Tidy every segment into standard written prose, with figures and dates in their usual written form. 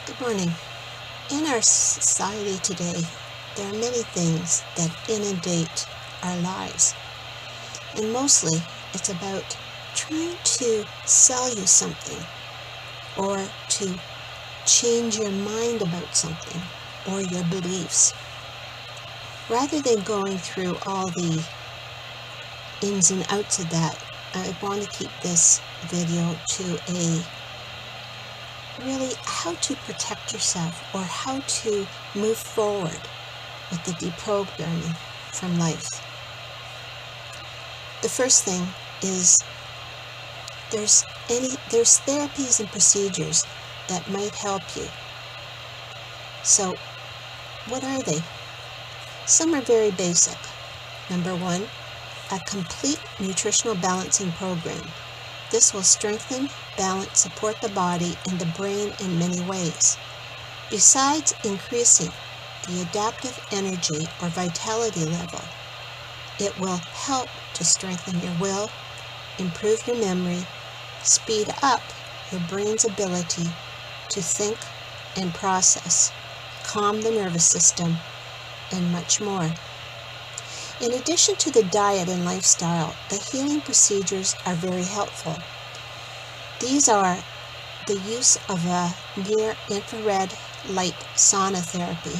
Good morning. In our society today, there are many things that inundate our lives, and mostly it's about trying to sell you something or to change your mind about something or your beliefs. Rather than going through all the ins and outs of that, I want to keep this video to really how to protect yourself or how to move forward with the deprogramming from life. The first thing is there's therapies and procedures that might help you. So what are they? Some are very basic. Number one, a complete nutritional balancing program. This will strengthen, balance, support the body and the brain in many ways. Besides increasing the adaptive energy or vitality level, it will help to strengthen your will, improve your memory, speed up your brain's ability to think and process, calm the nervous system, and much more. In addition to the diet and lifestyle, the healing procedures are very helpful. These are the use of a near-infrared light sauna therapy.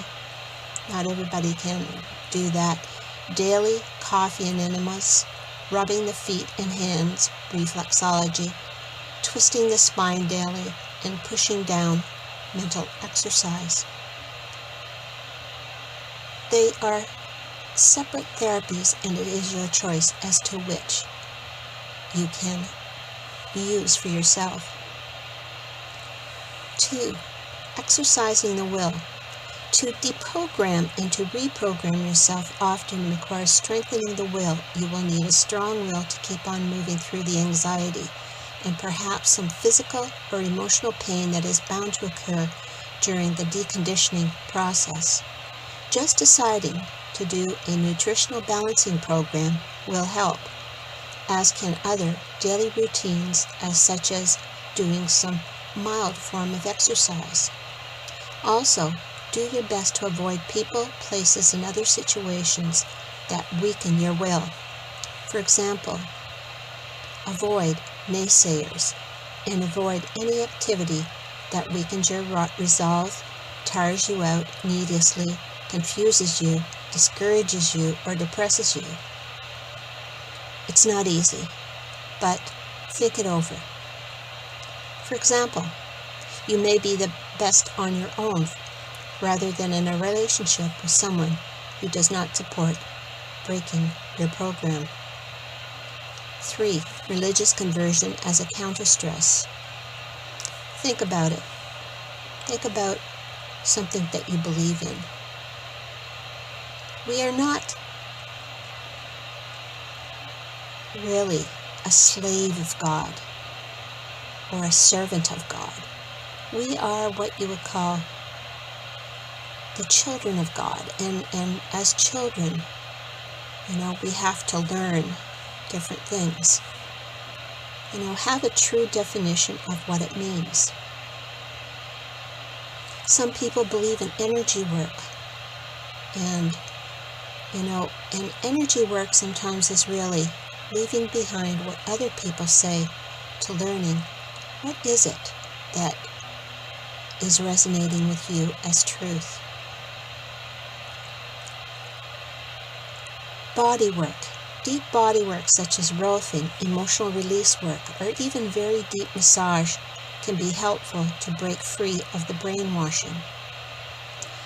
Not everybody can do that. Daily coffee and enemas, rubbing the feet and hands, reflexology, twisting the spine daily, and pushing down mental exercise. They are separate therapies, and it is your choice as to which you can use for yourself. 2. Exercising the will. To deprogram and to reprogram yourself often requires strengthening the will. You will need a strong will to keep on moving through the anxiety and perhaps some physical or emotional pain that is bound to occur during the deconditioning process. Just deciding to do a nutritional balancing program will help, as can other daily routines such as doing some mild form of exercise. Also, do your best to avoid people, places, and other situations that weaken your will. For example, avoid naysayers and avoid any activity that weakens your resolve, tires you out needlessly, confuses you, discourages you, or depresses you. It's not easy, but think it over. For example, you may be the best on your own rather than in a relationship with someone who does not support breaking your program. 3. Religious conversion as a counter-stress. Think about it. Think about something that you believe in. We are not really a slave of God or a servant of God. We are what you would call the children of God. And as children, we have to learn different things. Have a true definition of what it means. Some people believe in energy work. And energy work sometimes is really leaving behind what other people say to learning what is it that is resonating with you as truth. Body work. Deep body work such as rolfing, emotional release work, or even very deep massage can be helpful to break free of the brainwashing.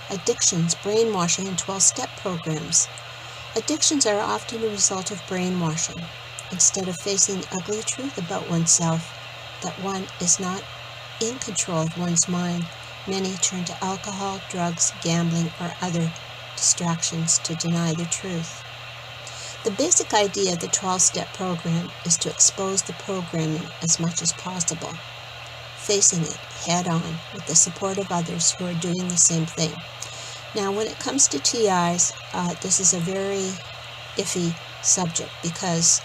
Addictions, brainwashing, and 12-step programs. Addictions are often a result of brainwashing. Instead of facing the ugly truth about oneself, that one is not in control of one's mind, many turn to alcohol, drugs, gambling, or other distractions to deny the truth. The basic idea of the 12-step program is to expose the programming as much as possible, facing it head-on with the support of others who are doing the same thing. Now, when it comes to TIs, this is a very iffy subject because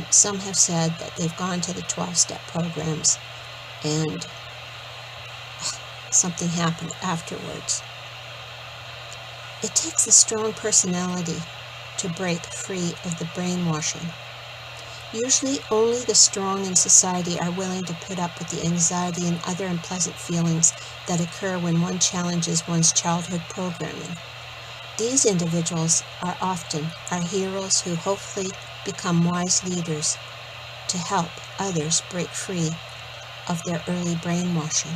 some have said that they've gone to the 12-step programs and something happen afterwards. It takes a strong personality to break free of the brainwashing. Usually only the strong in society are willing to put up with the anxiety and other unpleasant feelings that occur when one challenges one's childhood programming. These individuals are often our heroes who hopefully become wise leaders to help others break free of their early brainwashing.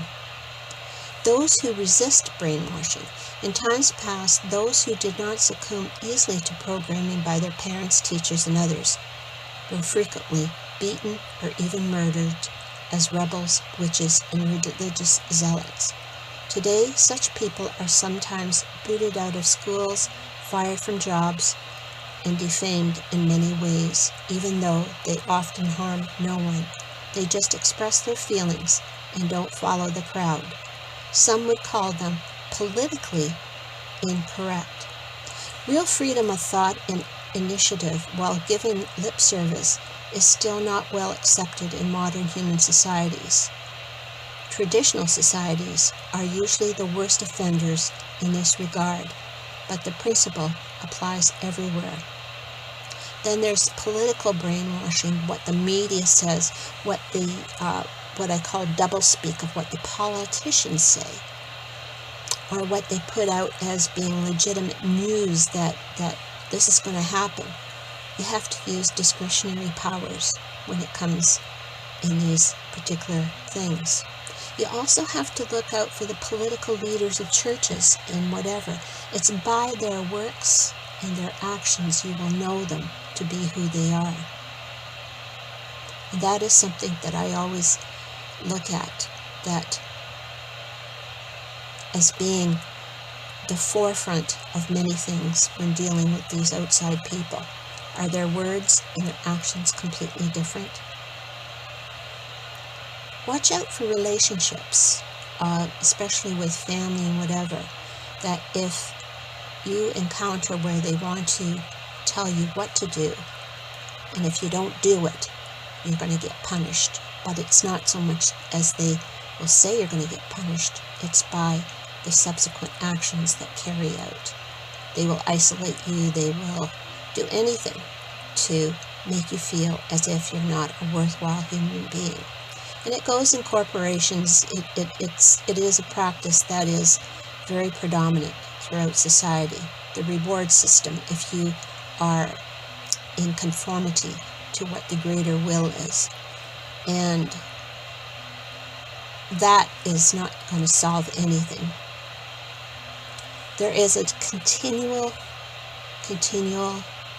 Those who resist brainwashing. In times past, those who did not succumb easily to programming by their parents, teachers, and others were frequently beaten or even murdered as rebels, witches, and religious zealots. Today, such people are sometimes booted out of schools, fired from jobs, and defamed in many ways, even though they often harm no one. They just express their feelings and don't follow the crowd. Some would call them politically incorrect. Real freedom of thought and initiative, while given lip service, is still not well accepted in modern human societies. Traditional societies are usually the worst offenders in this regard, but the principle applies everywhere. Then there's political brainwashing, what the media says, what I call doublespeak of what the politicians say, or what they put out as being legitimate news that this is going to happen. You have to use discretionary powers when it comes in these particular things. You also have to look out for the political leaders of churches and whatever. It's by their works and their actions you will know them to be who they are. And that is something that I always look at, that as being the forefront of many things when dealing with these outside people. Are their words and their actions completely different? Watch out for relationships, especially with family and whatever, that if you encounter where they want to tell you what to do, and if you don't do it, you're going to get punished. But it's not so much as they will say you're going to get punished, it's by the subsequent actions that carry out. They will isolate you, they will do anything to make you feel as if you're not a worthwhile human being. And it goes in corporations. It is a practice that is very predominant throughout society. The reward system, if you are in conformity to what the greater will is. And that is not going to solve anything. There is a continual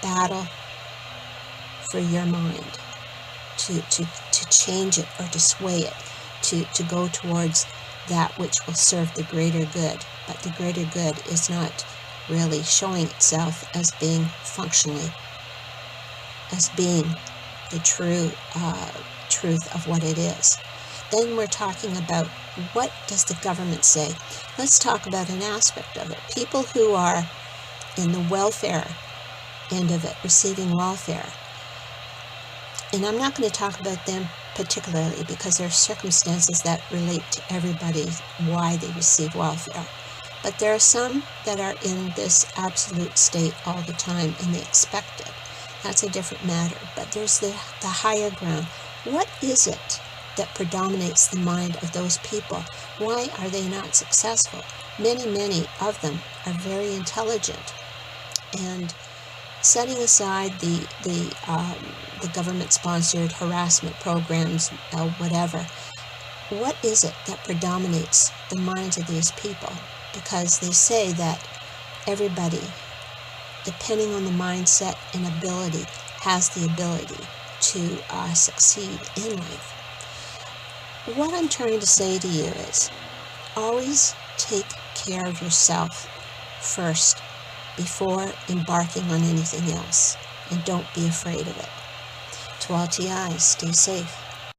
battle for your mind to change it or to sway it, to go towards that which will serve the greater good. But the greater good is not really showing itself as being functionally, as being the true truth of what it is. Then we're talking about, what does the government say? Let's talk about an aspect of it. People who are in the welfare end of it, receiving welfare. And I'm not going to talk about them particularly because there are circumstances that relate to everybody why they receive welfare. But there are some that are in this absolute state all the time and they expect it. That's a different matter. But there's the higher ground. What is it that predominates the mind of those people? Why are they not successful? Many of them are very intelligent. And setting aside the government-sponsored harassment programs, whatever, what is it that predominates the minds of these people? Because they say that everybody, depending on the mindset and ability, has the ability to succeed in life. What I'm trying to say to you is, always take care of yourself first before embarking on anything else, and don't be afraid of it. To all TIs, stay safe.